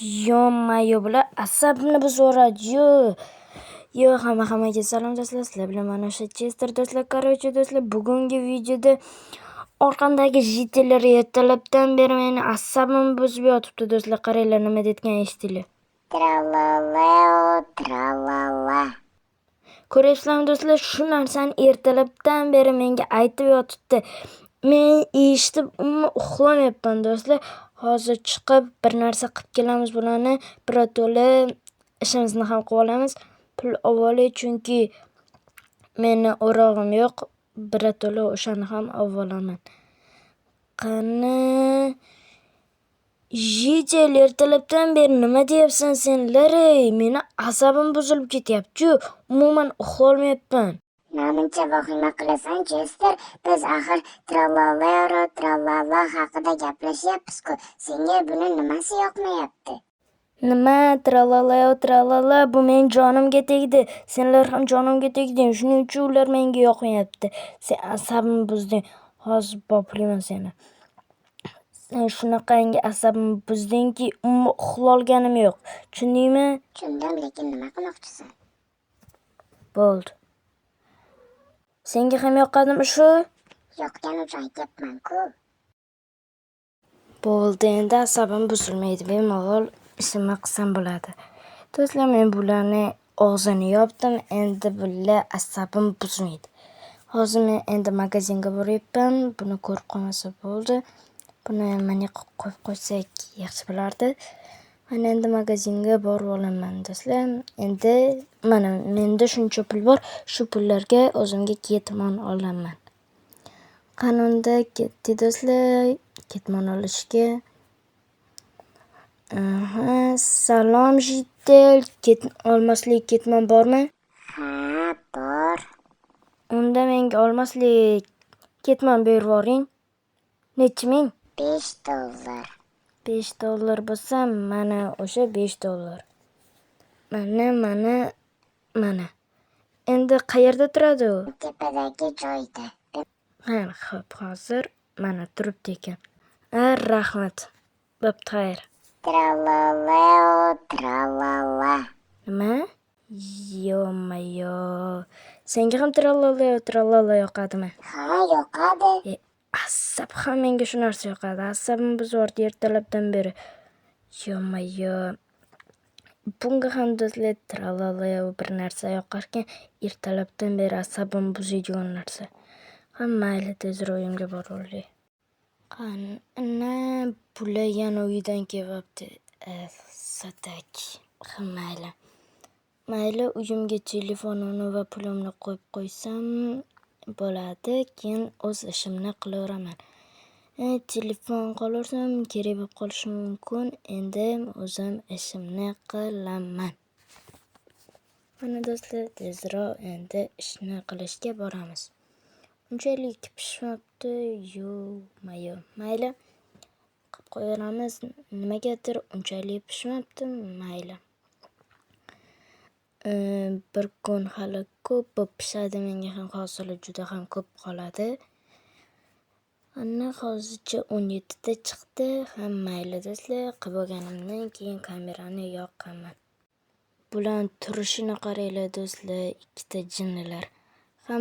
Yo bular asabimni buzvoradi. Yo hammaga salom do'stlar. Sizlar bilan mana o'sha Chester do'stlar. Короче do'stlar, bugungi videoda orqamdagi jitellar ertalabdan beri meni asabimni buzib yotibdi do'stlar. Qaranglar nima deyotgan eshitinglar. Tralaleo, tralala. Ko'ryapsizlarmi do'stlar? Shu narsani ertalabdan beri menga aytib yotibdi. Men eshitib umuman uxlamayapman do'stlar. Hozir chiqib bir narsa qilib kelamiz bularni. Birato'la ishimizni ham qilib olamiz. Pul olib chunki meni o'rog'im yo'q. Birato'la o'shani ham olib olaman. Qani Jitel, ertalabdan beri nima deyapsan senlar? Meni asabim buzilib ketyapti-ku. Umuman uxlolmayapman. Namuncha vahima qilasan, Chester? Biz axir tralalero, tralala haqida gaplashyapmiz-ku. Senga buni nimasi yoqmayapti? Nima tralala, bu men jonimga tegdi. Senlar ham jonimga tegding. Shuning uchun ular menga yoqmayapti. Sen asabimni buzding. Hozir boplayman seni. Sen shunaqangi asabimni buzdingki, uxlolganim yo'q. Tushundingmi? Tushundim, lekin nima qilmoqchisan? Bo'ldi. Senga ham yoqadimi shu? Yoqgani uchun aytyapman-ku. Bo'ldi, endi asabim buzilmaydi. Bemalol ishimni qilsam bo'ladi. Do'stlar, men bularni og'zini yopdim. Endi bular asabim buzmaydi. Hozir men endi magazinga boryapman. Buni ko'rib qolmasa bo'ldi. Buni mana qo'yib qo'ysak yaxshi bo'lardi. Mana endi magazinga borib olaman do'stlar. Endi mana menda shuncha pul bor. Shu pullarga o'zimga ketmon olaman. Qanunda ketdi do'stlar, ketmon olishga. Salom Jitel, olmaslik ketmon bormi? Ha, bor. Unda menga olmaslik ketmon berib yuboring. Necha ming? $5. $5 bo'lsa, mana o'sha $5. Mana. Endi qayerda turadi u? Tepadagi joyda. Xo'p, hozir mana turibdi ekan. Rahmat. Bo'pti, xayr. Tralaleo, tralala. Nima? Yo-mayo. Senga ham tralala yoqadimi? Ha, yoqadi. Asab ham menga shu narsa yoqadi. Asabim buzvordi ertalabdan beri. Yo-mayo. Bunga ham do'stlar tralala bir narsa yoqarkan, ertalabdan beri asabim buzadigan narsa. Mayli, tezroq uyimga borib olay. Ana bular yana uydan kelyapti. Sadak. Mayli, uyimga telefonimni va pulimni qo'yib qo'ysam bo'ladi. Keyin o'z ishimni qilaveraman. Telefon qolarsam kerak bo'lib qolishi mumkin. Endi o'zim ishimni qilaman. Mana do'stlar, tezroq endi ishni qilishga boramiz. Unchalik pishmabdi, yo-mayo. Mayli, qilib qo'yamiz. Nimagadir unchalik pishmabdi, mayli. Bir kun hali ko'p bo'lib pishadi. Menga ham hosili juda ham ko'p qoladi. Ana hozircha 17 da chiqdi. Mayli do'stlar, qilib bo'lganimdan keyin kamerani yoqaman. Bular turishini qaranglar do'stlar, ikkita jinnilar.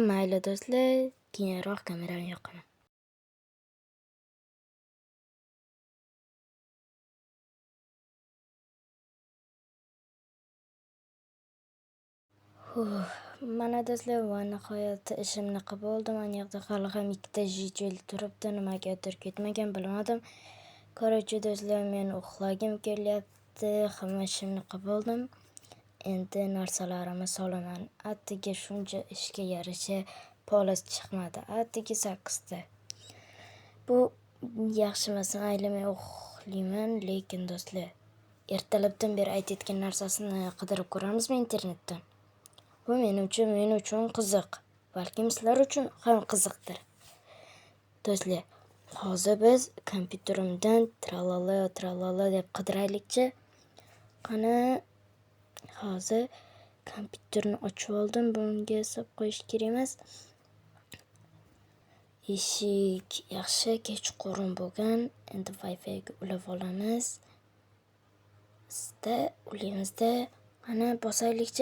Mayli do'stlar, keyinroq kamerani yoqaman. Mana do'stlar, va nihoyat ishimni qilib oldim. Mana yoqda hali ham ikkita jitel turibdi. Nimagadir ketmagan, bilmadim. Короче do'stlar, men uxlagim kelyapti. Hamma ishimni qilib oldim. Endi narsalarimni solaman. Atigi shuncha ishga yarasha polis chiqmadi. Atigi 8 ta. Bu yaxshi emas. Mayli, men uxlayman, lekin do'stlar, ertalabdan beri aytayotgan narsasini qidirib ko'ramizmi internetdan? Bu men uchun qiziq. Balkim sizlar uchun ham qiziqdir. Do'stlar, hozir biz kompyuterimdan tralala deb qidiraylikchi. Qani, hozir kompyuterni ochib oldim. Bunga hisob qo'yish kerak emas. Eshik yaxshi kechqurun bo'lgan. Endi Wi-Fi ga ulab olamiz. Da ulimizda mana bosaylikchi.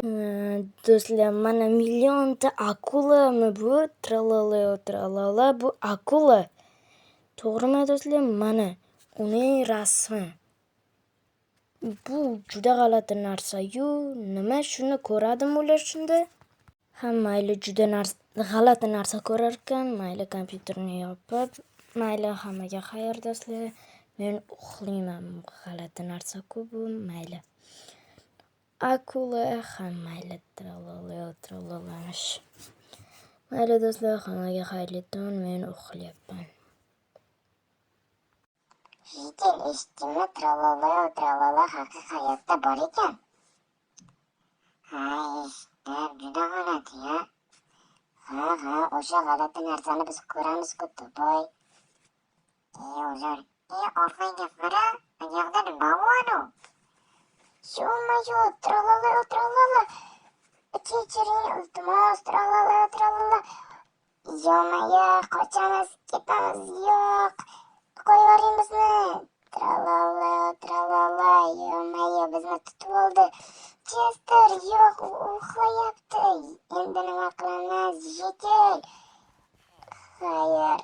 Do'stlar, mana millionta akulami bu? Tralala, bu akula. To'g'rimi do'stlar? Mana uning rasmi. Bu juda g'alati narsa-yu. Nima shuni ko'radimi ular shunda? Ha, mayli juda g'alati narsa ko'rar ekan, mayli kompyuterni yopib, mayli hammaga xayr do'stlar. Men uxlayman. G'alati narsa-ku bu, mayli. Akula ham mayli tralalash. Mayli do'stlar, hammaga xayrli tong, men uxlayapman. Jitel, eshitdingmi? Tralala haqiqiy hayotda bor ekan. Ha, eshitdim, juda g'alati ya. Ha, o'sha g'alati narsani biz ko'ramiz-ku, to'poy. Ular, orqangga qara, yoqda nima bor? Yo, tralala. Kechiring, iltimos, tralala. Yo, qochamiz, ketamiz, yo'q. Qo'yvoring bizni. Tralala, yo, bizni tutib oldi. Chester, yo'q, u uxlayapti. Endi nima qilamiz, Jitel? Xayr,